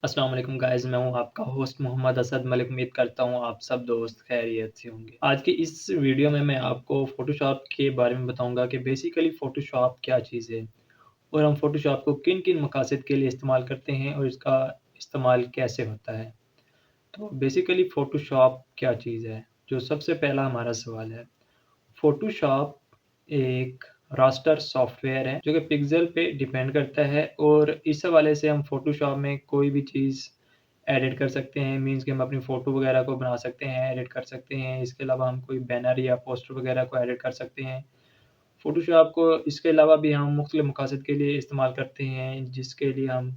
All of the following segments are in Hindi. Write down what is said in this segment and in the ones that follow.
अस्सलाम वालेकुम गाइस, मैं हूँ आपका होस्ट मोहम्मद असद मलिक। उम्मीद करता हूँ आप सब दोस्त खैरियत से होंगे। आज की इस वीडियो में मैं आपको फ़ोटोशॉप के बारे में बताऊँगा कि बेसिकली फ़ोटोशॉप क्या चीज़ है और हम फ़ोटोशॉप को किन-किन मकासद के लिए इस्तेमाल करते हैं और इसका इस्तेमाल कैसे होता है। तो बेसिकली फ़ोटोशॉप क्या चीज़ है? जो सबसे पहला हमारा सवाल है। फ़ोटोशॉप एक रास्टर सॉफ्टवेयर है जो कि पिक्सेल पे डिपेंड करता है और इस हवाले से हम फ़ोटोशॉप में कोई भी चीज़ एडिट कर सकते हैं। मीन्स कि हम अपनी फ़ोटो वगैरह को बना सकते हैं, एडिट कर सकते हैं। इसके अलावा हम कोई बैनर या पोस्टर वगैरह को एडिट कर सकते हैं। फ़ोटोशॉप को इसके अलावा भी हम मुख्तलिफ़ मकासद के लिए इस्तेमाल करते हैं, जिसके लिए हम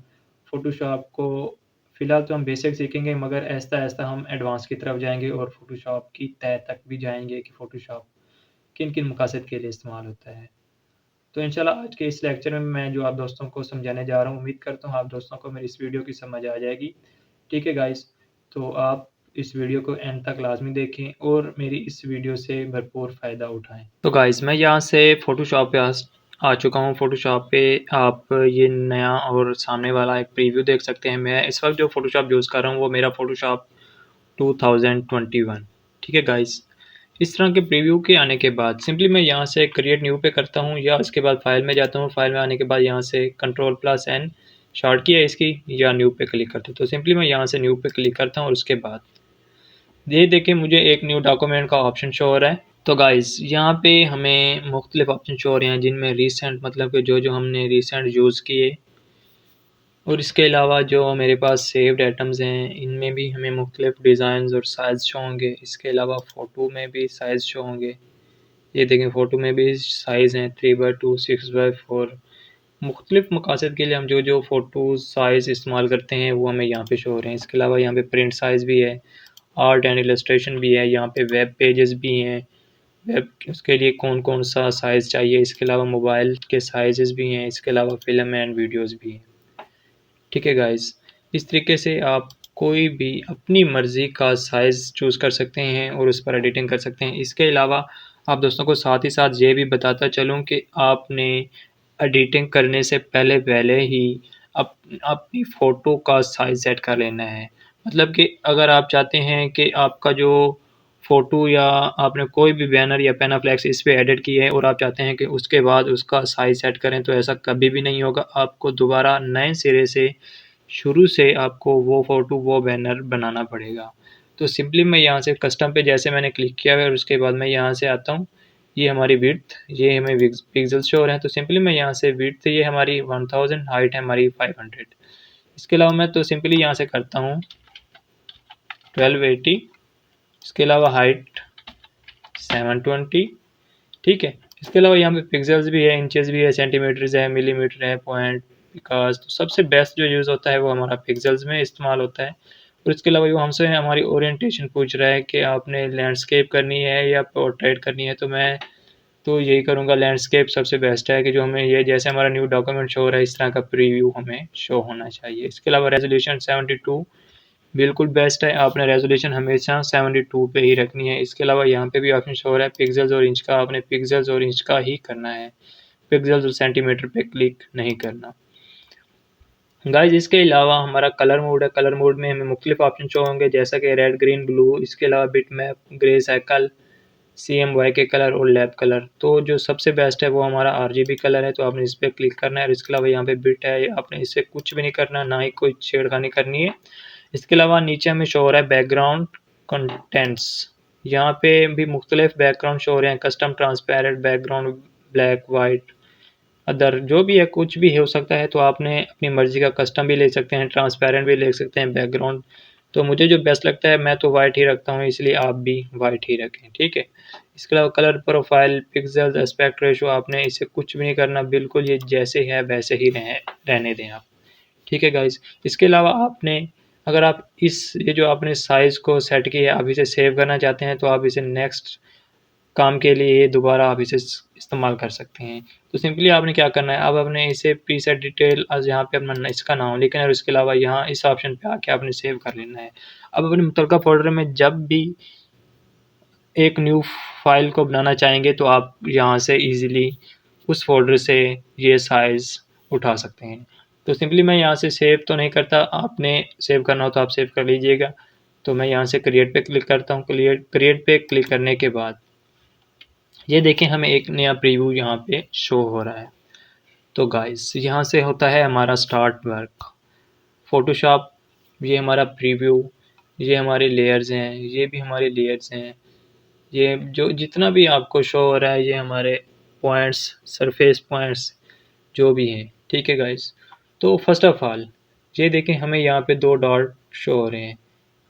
फ़ोटोशॉप को फ़िलहाल तो हम बेसिक सीखेंगे मगर आहिस्ता-आहिस्ता हम एडवांस की तरफ जाएँगे और फ़ोटोशॉप की तह तक भी जाएँगे कि फ़ोटोशॉप किन-किन मकासद के लिए इस्तेमाल होता है। तो इंशाल्लाह आज के इस लेक्चर में मैं जो आप दोस्तों को समझाने जा रहा हूँ, उम्मीद करता हूँ आप दोस्तों को मेरी इस वीडियो की समझ आ जाएगी। ठीक है गाइस, तो आप इस वीडियो को एंड तक लाज़मी देखें और मेरी इस वीडियो से भरपूर फ़ायदा उठाएँ। तो गाइस मैं यहाँ से फ़ोटोशॉप पे आ चुका हूँ। फ़ोटोशॉप पे आप ये नया और सामने वाला एक प्रीव्यू देख सकते हैं। मैं इस वक़्त जो फ़ोटोशॉप यूज़ कर रहा हूँ वो मेरा फ़ोटोशॉप 2021। ठीक है गाइस, इस तरह के प्रीव्यू के आने के बाद सिंपली मैं यहाँ से क्रिएट न्यू पे करता हूँ या उसके बाद फाइल में जाता हूँ। फाइल में आने के बाद यहाँ से कंट्रोल+N शॉर्ट की है इसकी या न्यू पे क्लिक करता हूँ। तो सिंपली मैं यहाँ से न्यू पे क्लिक करता हूँ और उसके बाद ये देखिए मुझे एक न्यू डॉक्यूमेंट का ऑप्शन शो हो रहा है। तो गाइस यहाँ पे हमें मुख्तलिफ ऑप्शन शो हो रहे हैं जिनमें रिसेंट मतलब कि जो हमने रिसेंट यूज़ किए और इसके अलावा जो मेरे पास सेव्ड आइटम्स हैं इनमें भी हमें मुख्तलिफ डिज़ाइंस और साइज़ शो होंगे। इसके अलावा फ़ोटो में भी साइज़ शो होंगे। ये देखें फ़ोटो में भी साइज़ हैं 3x2, 6x4। मुख्तलिफ मकासद के लिए हम जो फ़ोटो साइज़ इस्तेमाल करते हैं वो हमें यहाँ पे शो हो रहे हैं। इसके अलावा यहाँ पे प्रिंट साइज़ भी है, आर्ट एंड इलस्ट्रेशन भी है, यहाँ पे वेब पेजेस भी हैं। वेब उसके लिए कौन-कौन सा साइज़ चाहिए, इसके अलावा मोबाइल के साइज़ेस भी हैं, इसके अलावा फ़िल्म एंड वीडियोज़ भी हैं। ठीक है गाइस, इस तरीके से आप कोई भी अपनी मर्ज़ी का साइज़ चूज़ कर सकते हैं और उस पर एडिटिंग कर सकते हैं। इसके अलावा आप दोस्तों को साथ ही साथ ये भी बताता चलूँ कि आपने एडिटिंग करने से पहले ही अपनी फ़ोटो का साइज़ सेट कर लेना है। मतलब कि अगर आप चाहते हैं कि आपका जो फ़ोटो या आपने कोई भी बैनर या पेनाफ्लेक्स इस पे एडिट की है और आप चाहते हैं कि उसके बाद उसका साइज़ सेट करें, तो ऐसा कभी भी नहीं होगा। आपको दोबारा नए सिरे से शुरू से आपको वो फ़ोटो, वो बैनर बनाना पड़ेगा। तो सिंपली मैं यहाँ से कस्टम पे जैसे मैंने क्लिक किया है और उसके बाद मैं यहाँ से आता हूँ। ये हमारी विड्थ, ये हमें पिक्सेल्स शो हो रहे हैं। तो सिंपली मैं यहाँ से विड्थ ये हमारी 1000, हाइट है हमारी 500। इसके अलावा मैं तो सिंपली यहाँ से करता हूँ 1280। इसके अलावा हाइट 720। ठीक है। इसके अलावा यहाँ पे पिक्सेल्स भी है, इंचेस भी है, सेंटीमीटर्स है, मिलीमीटर है, पॉइंट, बिकॉज तो सबसे बेस्ट जो यूज़ होता है वो हमारा पिक्सेल्स में इस्तेमाल होता है। और इसके अलावा वो हमसे हमारी ओरिएंटेशन पूछ रहा है कि आपने लैंडस्केप करनी है या पोर्ट्रेट करनी है। तो मैं तो यही करूँगा, लैंडस्केप सबसे बेस्ट है कि जो हमें ये जैसे हमारा न्यू डॉक्यूमेंट शो हो रहा है इस तरह का प्रीव्यू हमें शो होना चाहिए। इसके अलावा रेजोल्यूशन 72 बिल्कुल बेस्ट है। आपने रेजोल्यूशन हमेशा 72 पे ही रखनी है। इसके अलावा यहाँ पे भी ऑप्शन शो हो रहा है पिक्सेल्स और इंच का, आपने पिक्सेल्स और इंच का ही करना है, पिक्सेल्स और सेंटीमीटर पे क्लिक नहीं करना। गाइस इसके अलावा हमारा कलर मोड है। कलर मोड में हमें मुख्तलिफ ऑप्शन शो होंगे जैसा कि रेड, ग्रीन, ब्लू। इसके अलावा bit map, grey cycle, CMYK colour और लैब कलर। तो जो सबसे बेस्ट है वो हमारा RGB कलर है, तो आपने इस पर क्लिक करना है। और इसके अलावा यहाँ पे बिट है, आपने इससे कुछ भी नहीं करना, ना ही कोई छेड़खानी करनी है। इसके अलावा नीचे हमें शो हो रहा है बैकग्राउंड कंटेंट्स। यहाँ पे भी मुख्तलिफ बैकग्राउंड शो हो रहे हैं, custom, transparent background, black, white, other जो भी है, कुछ भी हो सकता है। तो आपने अपनी मर्ज़ी का कस्टम भी ले सकते हैं, ट्रांसपेरेंट भी ले सकते हैं बैकग्राउंड। तो मुझे जो बेस्ट लगता है मैं तो वाइट ही रखता हूँ, इसलिए आप भी वाइट ही रखें। ठीक है। इसके अलावा colour profile, pixels, aspect ratio, आपने इसे कुछ भी नहीं करना, बिल्कुल ये जैसे है वैसे ही रहने दें आप। ठीक है गाइस। इसके अलावा आपने अगर आप ये जो आपने साइज़ को सेट किया है, आप इसे सेव करना चाहते हैं तो आप इसे नेक्स्ट काम के लिए दोबारा आप इसे इस्तेमाल कर सकते हैं। तो सिंपली आपने क्या करना है, अब आपने इसे प्रीसेट डिटेल आज यहाँ पे अपना इसका नाम लिखना है और इसके अलावा यहाँ इस ऑप्शन पे आके आपने सेव कर लेना है। अब अपने मुतलका फ़ोल्डर में जब भी एक न्यू फाइल को बनाना चाहेंगे तो आप यहाँ से ईज़िली उस फ़ोल्डर से ये साइज़ उठा सकते हैं। तो सिंपली मैं यहाँ से सेव तो नहीं करता, आपने सेव करना हो तो आप सेव कर लीजिएगा। तो मैं यहाँ से क्रिएट पे क्लिक करता हूँ। क्रिएट पे क्लिक करने के बाद ये देखें हमें एक नया प्रीव्यू यहाँ पे शो हो रहा है। तो गाइस यहाँ से होता है हमारा स्टार्ट वर्क फ़ोटोशॉप। ये हमारा प्रीव्यू, ये हमारे लेयर्स हैं, ये भी हमारे लेयर्स हैं। ये जो जितना भी आपको शो हो रहा है ये हमारे पॉइंट्स, सरफेस पॉइंट्स जो भी हैं, ठीक है गाइस। तो फर्स्ट ऑफ ऑल ये देखें हमें यहाँ पे 2 डॉट शो हो रहे हैं।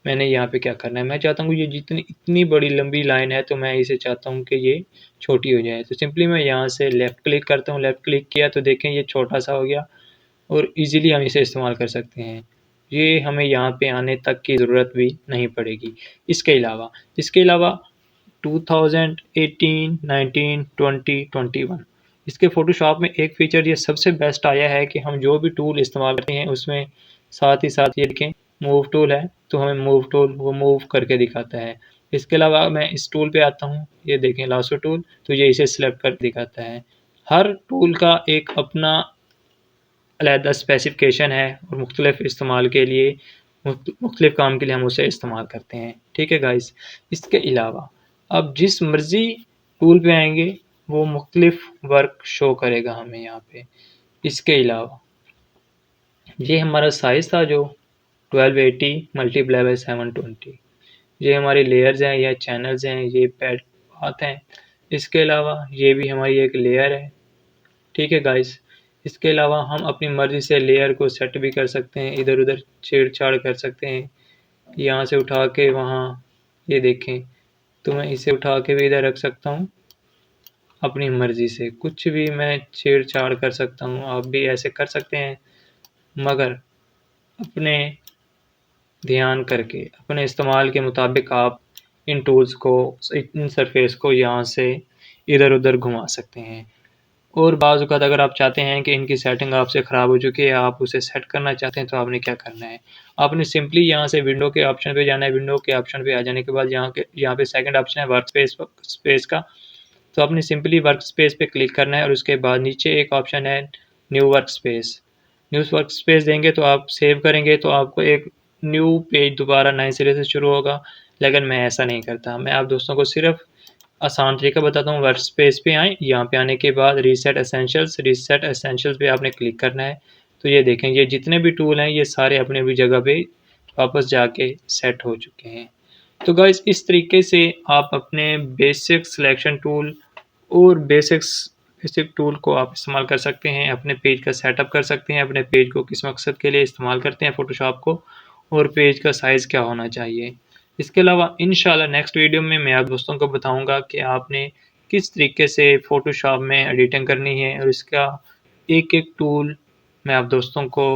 मैंने यहाँ पे क्या करना है, मैं चाहता हूँ ये जितनी इतनी बड़ी लंबी लाइन है तो मैं इसे चाहता हूँ कि ये छोटी हो जाए। तो सिंपली मैं यहाँ से लेफ़्ट क्लिक करता हूँ। लेफ़्ट क्लिक किया तो देखें ये छोटा सा हो गया और ईज़िली हम इसे इस्तेमाल कर सकते हैं। ये हमें यहाँ पे आने तक की ज़रूरत भी नहीं पड़ेगी। इसके अलावा 2018, 19, 20, 21 इसके फ़ोटोशॉप में एक फ़ीचर ये सबसे बेस्ट आया है कि हम जो भी टूल इस्तेमाल करते हैं उसमें साथ ही साथ ये देखें मूव टूल है, तो हमें मूव टूल वो मूव करके दिखाता है। इसके अलावा मैं इस टूल पे आता हूँ, ये देखें लासो टूल, तो ये इसे सेलेक्ट कर दिखाता है। हर टूल का एक अपना अलहदा स्पेसिफ़िकेशन है और मुख्तलिफ़ इस्तेमाल के लिए मुख्तलिफ़ काम के लिए हम उसे इस्तेमाल करते हैं, ठीक है गाइस। इसके अलावा अब जिस मर्ज़ी टूल पे आएंगे वो मुख्तलिफ़ वर्क शो करेगा हमें यहाँ पे। इसके अलावा ये हमारा साइज़ था जो 1280 मल्टीप्लाई बाई 720, ये हमारे लेयर्स हैं या चैनल्स हैं, ये पैड पाथ हैं। इसके अलावा ये भी हमारी एक लेयर है, ठीक है गाइस। इसके अलावा हम अपनी मर्ज़ी से लेयर को सेट भी कर सकते हैं, इधर-उधर छेड़-छाड़ कर सकते हैं। यहाँ से उठा के वहाँ ये देखें, तो मैं इसे उठा के भी इधर रख सकता हूँ अपनी मर्ज़ी से, कुछ भी मैं छेड़-छाड़ कर सकता हूँ। आप भी ऐसे कर सकते हैं, मगर अपने ध्यान करके, अपने इस्तेमाल के मुताबिक आप इन टूल्स को, इन सरफेस को यहाँ से इधर-उधर घुमा सकते हैं। और बाज़ औक़ात अगर आप चाहते हैं कि इनकी सेटिंग आपसे ख़राब हो चुकी है, आप उसे सेट करना चाहते हैं, तो आपने क्या करना है, आपने सिंपली यहाँ से विंडो के ऑप्शन पे जाना है। विंडो के ऑप्शन पे आ जाने के बाद यहाँ पे सेकंड ऑप्शन है वर्क स्पेस का, तो आपने सिंपली वर्क स्पेस पे क्लिक करना है और उसके बाद नीचे एक ऑप्शन है new work space. New work space देंगे तो आप सेव करेंगे तो आपको एक न्यू पेज दोबारा नए सिरे से शुरू होगा, लेकिन मैं ऐसा नहीं करता। मैं आप दोस्तों को सिर्फ़ आसान तरीका बताता हूँ। वर्क स्पेस पे आएँ, यहाँ पे आने के बाद रीसेट एसेंशियल्स पे आपने क्लिक करना है। तो ये देखें ये जितने भी टूल हैं ये सारे अपनी अपनी जगह पे वापस जाके सेट हो चुके हैं। तो गाइस इस तरीके से आप अपने बेसिक सिलेक्शन टूल और बेसिक टूल को आप इस्तेमाल कर सकते हैं, अपने पेज का सेटअप कर सकते हैं, अपने पेज को किस मकसद के लिए इस्तेमाल करते हैं फ़ोटोशॉप को, और पेज का साइज़ क्या होना चाहिए। इसके अलावा इंशाल्लाह नेक्स्ट वीडियो में मैं आप दोस्तों को बताऊंगा कि आपने किस तरीके से फ़ोटोशॉप में एडिटिंग करनी है, और इसका एक-एक टूल मैं आप दोस्तों को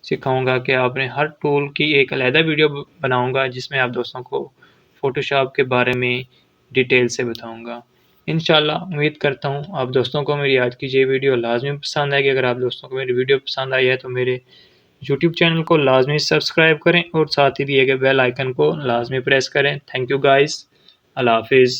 सिखाऊंगा कि आपने हर टूल की एक अलहदा वीडियो बनाऊंगा जिसमें आप दोस्तों को फ़ोटोशॉप के बारे में डिटेल से बताऊंगा। इंशाल्लाह उम्मीद करता हूँ आप दोस्तों को मेरी आज की ये वीडियो लाज़मी पसंद आएगी। अगर आप दोस्तों को मेरी वीडियो पसंद आई है तो मेरे यूट्यूब चैनल को लाज़मी सब्सक्राइब करें और साथ ही दिए गए बेल आइकन को लाज़मी प्रेस करें। Thank you guys. अल्लाह हाफ़िज़।